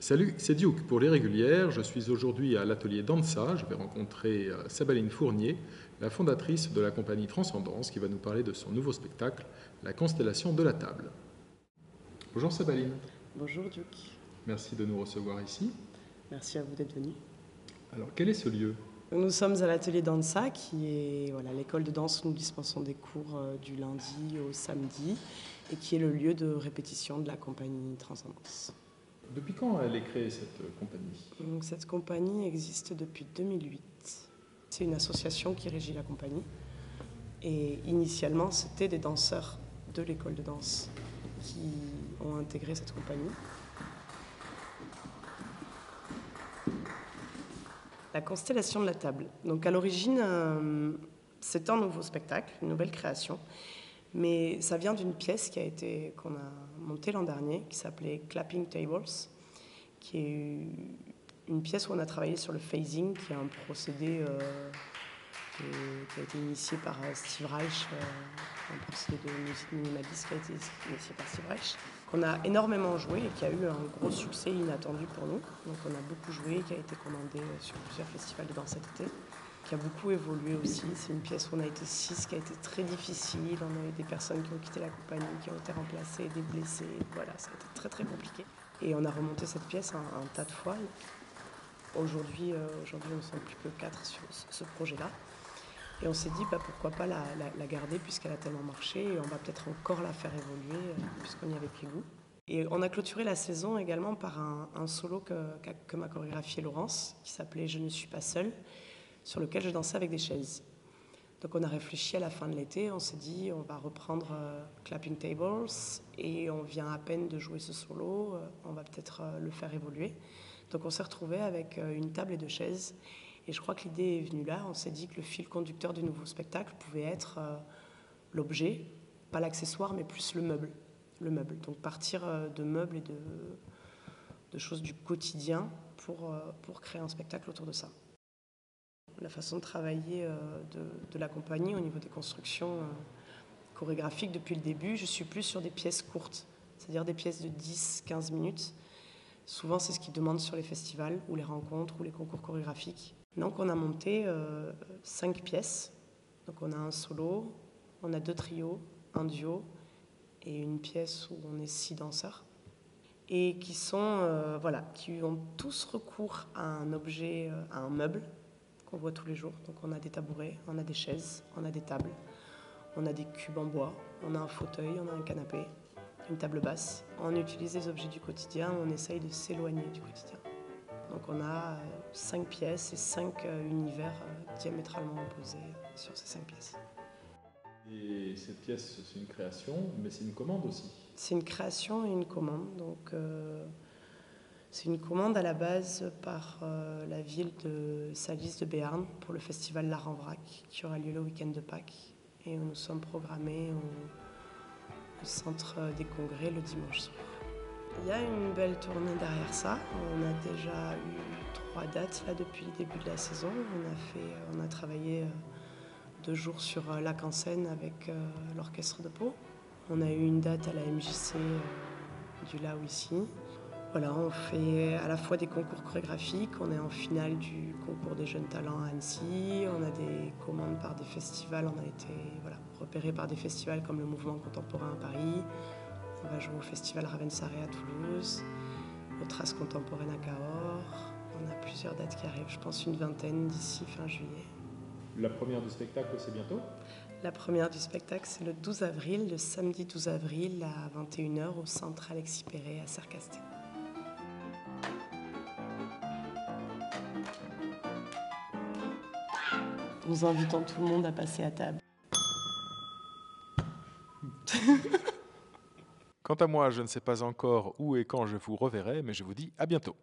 Salut, c'est Duke pour Les Régulières. Je suis aujourd'hui à l'atelier Dansa. Je vais rencontrer Sabaline Fournier, la fondatrice de la compagnie Transcendance, qui va nous parler de son nouveau spectacle, La Constellation de la Table. Bonjour Sabaline. Bonjour Duke. Merci de nous recevoir ici. Merci à vous d'être venu. Alors, quel est ce lieu ? Nous sommes à l'atelier Dansa, qui est l'école de danse où nous dispensons des cours du lundi au samedi et qui est le lieu de répétition de la compagnie Transcendance. Depuis quand elle est créée, cette compagnie ? Donc, cette compagnie existe depuis 2008. C'est une association qui régit la compagnie. Et initialement, c'était des danseurs de l'école de danse qui ont intégré cette compagnie. La Constellation de la Table. Donc à l'origine, c'est un nouveau spectacle, une nouvelle création, mais ça vient d'une pièce qu'on a montée l'an dernier, qui s'appelait Clapping Tables, qui est une pièce où on a travaillé sur le phasing, qui est un procédé qui a été initié par Steve Reich, un procédé de musique minimaliste qui a été initié par Steve Reich, qu'on a énormément joué et qui a eu un gros succès inattendu pour nous. Donc on a beaucoup joué, qui a été commandé sur plusieurs festivals de danse cet été, qui a beaucoup évolué aussi. C'est une pièce où on a été 6, qui a été très difficile. On a eu des personnes qui ont quitté la compagnie, qui ont été remplacées, des blessés. Voilà, ça a été très très compliqué. Et on a remonté cette pièce un tas de fois. Aujourd'hui, nous ne sommes plus que 4 sur ce projet-là. Et on s'est dit pourquoi pas la garder puisqu'elle a tellement marché et on va peut-être encore la faire évoluer puisqu'on y avait pris goût. Et on a clôturé la saison également par un solo que m'a chorégraphié Laurence qui s'appelait Je ne suis pas seule, sur lequel je dansais avec des chaises. Donc on a réfléchi à la fin de l'été, on s'est dit on va reprendre Clapping Tables et on vient à peine de jouer ce solo, on va peut-être le faire évoluer. Donc on s'est retrouvé avec une table et 2 chaises. Et je crois que l'idée est venue là. On s'est dit que le fil conducteur du nouveau spectacle pouvait être l'objet, pas l'accessoire, mais plus le meuble. Donc partir de meubles et de choses du quotidien pour créer un spectacle autour de ça. La façon de travailler de la compagnie au niveau des constructions chorégraphiques depuis le début, je suis plus sur des pièces courtes, c'est-à-dire des pièces de 10-15 minutes. Souvent, c'est ce qu'ils demandent sur les festivals ou les rencontres ou les concours chorégraphiques. Donc, on a monté 5 pièces. Donc, on a un solo, on a 2 trios, un duo et une pièce où on est 6 danseurs. Et qui ont tous recours à un objet, à un meuble qu'on voit tous les jours. Donc, on a des tabourets, on a des chaises, on a des tables, on a des cubes en bois, on a un fauteuil, on a un canapé, une table basse. On utilise les objets du quotidien, on essaye de s'éloigner du quotidien. Donc on a 5 pièces et 5 univers diamétralement opposés sur ces 5 pièces. Et cette pièce, c'est une création, mais c'est une commande aussi. C'est une création et une commande. Donc c'est une commande à la base par la ville de Salis de Béarn pour le festival L'Art en Vrac qui aura lieu le week-end de Pâques. Et nous sommes programmés au centre des congrès le dimanche soir. Il y a une belle tournée derrière ça. On a déjà eu 3 dates là, depuis le début de la saison. On a travaillé 2 jours sur Lac en Seine avec l'orchestre de Pau. On a eu une date à la MJC du Lao ici. Voilà, on fait à la fois des concours chorégraphiques, on est en finale du concours des jeunes talents à Annecy, on a des commandes par des festivals, on a été repérés par des festivals comme le Mouvement Contemporain à Paris. On va jouer au festival Ravensaré à Toulouse, au Traces Contemporaines à Cahors. On a plusieurs dates qui arrivent, je pense une 20aine d'ici fin juillet. La première du spectacle, c'est bientôt ? La première du spectacle, c'est le 12 avril, le samedi 12 avril à 21h au centre Alexis Perret à Sercasté. Nous invitons tout le monde à passer à table. Quant à moi, je ne sais pas encore où et quand je vous reverrai, mais je vous dis à bientôt.